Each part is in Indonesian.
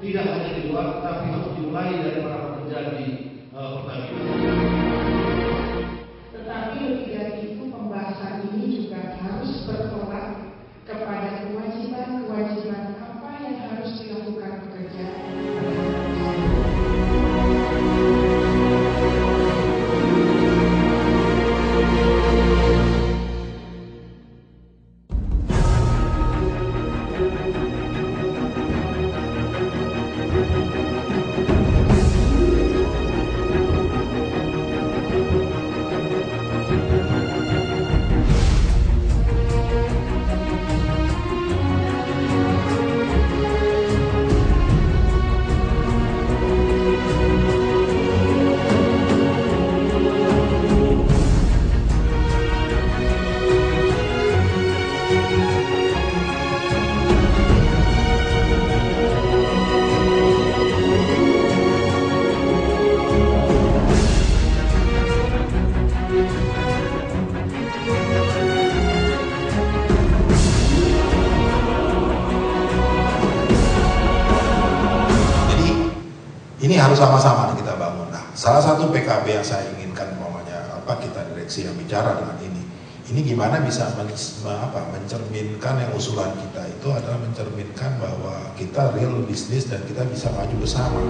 tidak hanya di luar, tetapi harus dimulai dari para pekerja di Pertamina. Tetapi lebih dari itu, pembahasan ini juga harus bertolak kepada kewajiban-kewajiban apa yang harus dilakukan pekerja. Ini harus sama-sama kita bangun. Nah, salah satu PKB yang saya inginkan, kita direksi yang bicara dengan ini gimana bisa mencerminkan yang usulan kita itu adalah mencerminkan bahwa kita real bisnis dan kita bisa maju bersama.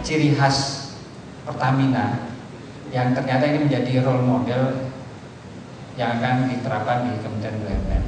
Ciri khas Pertamina yang ternyata ini menjadi role model yang akan diterapkan di Kementerian BUMN.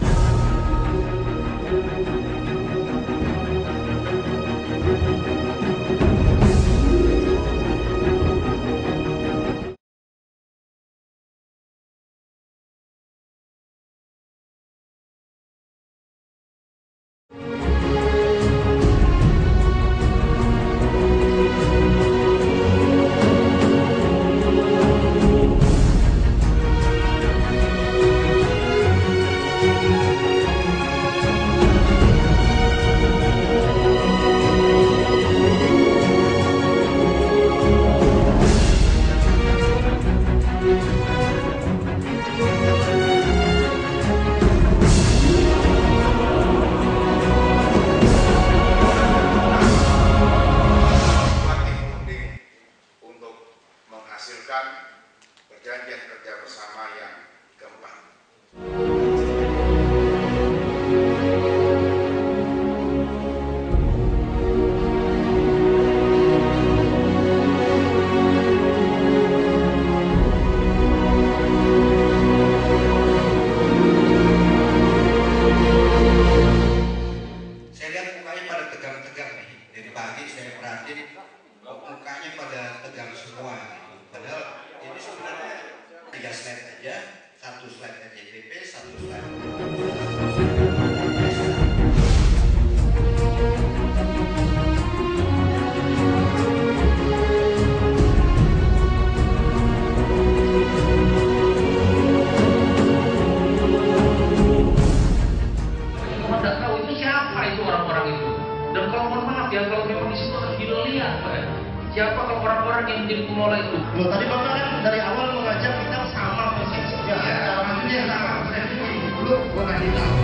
Perjanjian kerja bersama yang keempat. Saya lihat mukanya pada tegang-tegang nih. Dari pagi saya perhatiin mukanya pada tegang semua. Padahal ini sebenarnya 3 slide aja, 1 slide NJPP, 1 slide. Orang tidak tahu itu siapa itu orang-orang itu. Dan kalau mohon maaf ya, kalau memang di situ harus dilihat, siapa kalau orang-orang yang menjadi pengelola itu. Loh, tadi Bapak kan dari awal mengajak kita sama posisi. Ya, maksudnya sama. Saya dulu gua kasih tahu.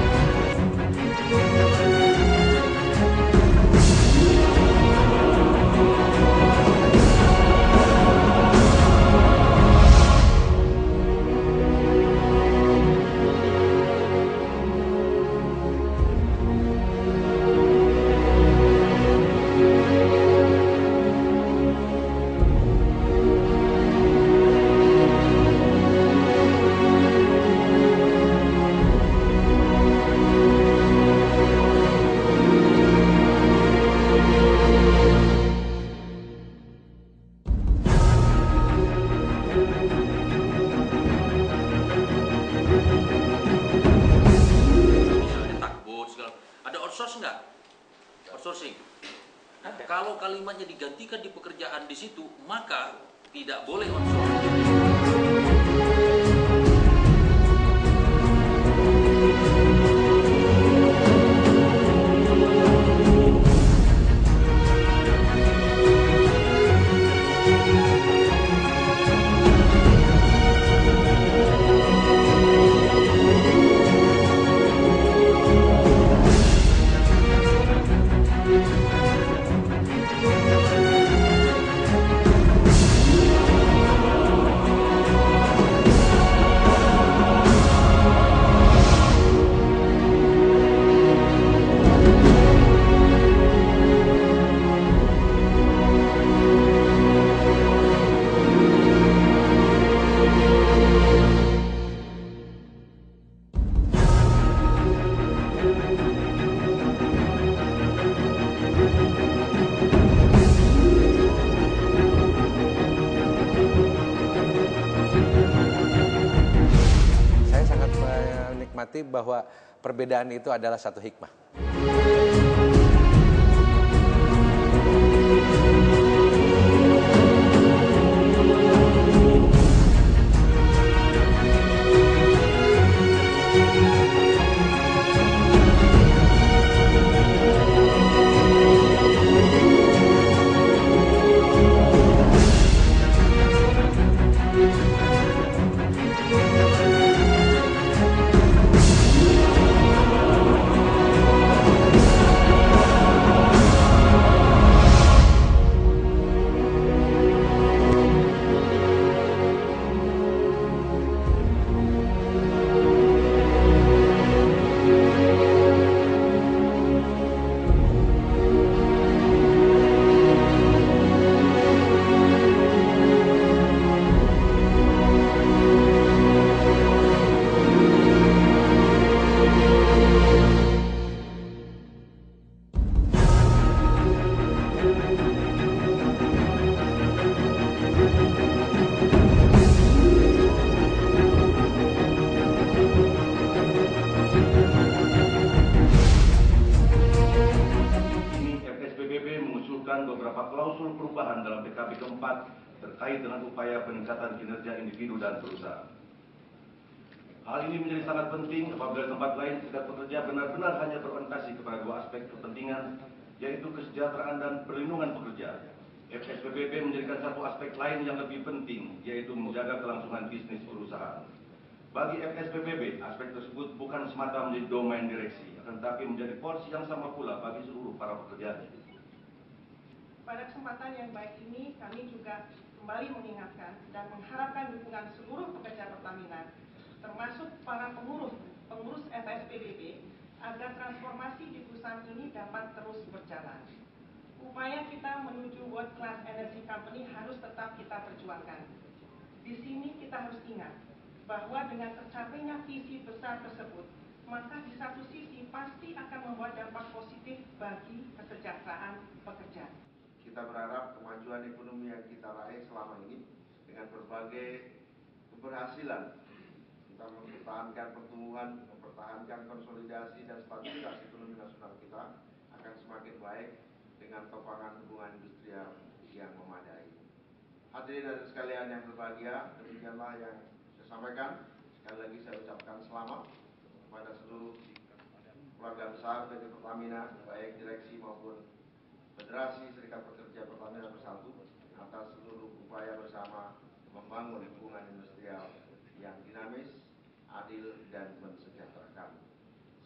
Outsourcing. Kalau kalimatnya digantikan di pekerjaan di situ, maka tidak boleh outsourcing. menikmati bahwa perbedaan itu adalah satu hikmah. Beberapa klausul perubahan dalam PKB keempat terkait dengan upaya peningkatan kinerja individu dan perusahaan. Hal ini menjadi sangat penting apabila tempat lain serikat pekerja benar-benar hanya berorientasi kepada dua aspek kepentingan, yaitu kesejahteraan dan perlindungan pekerja. FSPBB menjadikan satu aspek lain yang lebih penting, yaitu menjaga kelangsungan bisnis perusahaan. Bagi FSPBB, aspek tersebut bukan semata menjadi domain direksi, akan tetapi menjadi porsi yang sama pula bagi seluruh para pekerjanya. Pada kesempatan yang baik ini, kami juga kembali mengingatkan dan mengharapkan dukungan seluruh pekerja Pertamina, termasuk para pengurus FSPBB, agar transformasi di perusahaan ini dapat terus berjalan. Upaya kita menuju World Class Energy Company harus tetap kita perjuangkan. Di sini kita harus ingat bahwa dengan tercapainya visi besar tersebut, maka di satu sisi pasti akan membawa dampak positif bagi kesejahteraan pekerja. Kita berharap kemajuan ekonomi yang kita raih selama ini dengan berbagai keberhasilan kita mempertahankan pertumbuhan, mempertahankan konsolidasi dan stabilitas ekonomi nasional kita akan semakin baik dengan topangan hubungan industrial yang memadai. Hadirin dan sekalian yang berbahagia, demikianlah yang saya sampaikan. Sekali lagi saya ucapkan selamat kepada seluruh keluarga besar PT Pertamina, baik direksi maupun Federasi Serikat Pekerja Pertamina Bersatu atas seluruh upaya bersama membangun hubungan industrial yang dinamis, adil, dan mensejahterakan.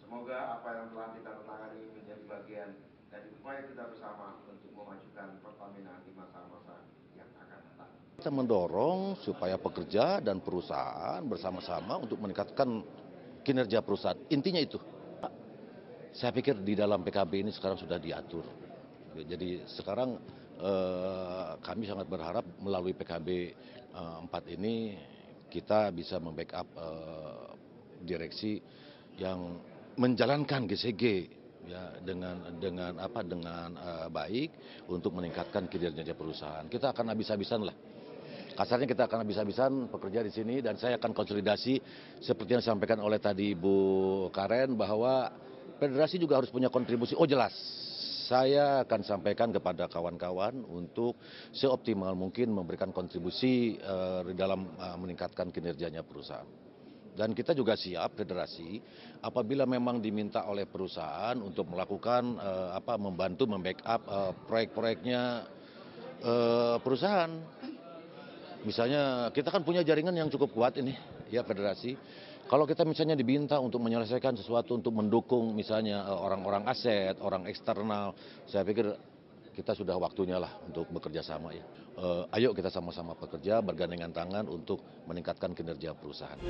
Semoga apa yang telah ditandatangani menjadi bagian dari upaya kita bersama untuk memajukan Pertamina di masa-masa yang akan datang. Kita mendorong supaya pekerja dan perusahaan bersama-sama untuk meningkatkan kinerja perusahaan. Intinya itu. Saya pikir di dalam PKB ini sekarang sudah diatur. Jadi sekarang kami sangat berharap melalui PKB 4 ini kita bisa membackup direksi yang menjalankan GCG ya dengan baik untuk meningkatkan kinerja perusahaan. Kita akan habis-habisan lah. Kasarnya kita akan habis-habisan pekerja di sini dan saya akan konsolidasi seperti yang disampaikan oleh tadi Bu Karen bahwa federasi juga harus punya kontribusi. Oh jelas. Saya akan sampaikan kepada kawan-kawan untuk seoptimal mungkin memberikan kontribusi dalam meningkatkan kinerjanya perusahaan. Dan kita juga siap federasi apabila memang diminta oleh perusahaan untuk melakukan membantu membackup proyek-proyeknya perusahaan. Misalnya kita kan punya jaringan yang cukup kuat ini ya federasi. Kalau kita misalnya diminta untuk menyelesaikan sesuatu untuk mendukung misalnya orang-orang aset, orang eksternal, saya pikir kita sudah waktunya lah untuk bekerja sama ya. Ayo kita sama-sama bekerja bergandengan tangan untuk meningkatkan kinerja perusahaan.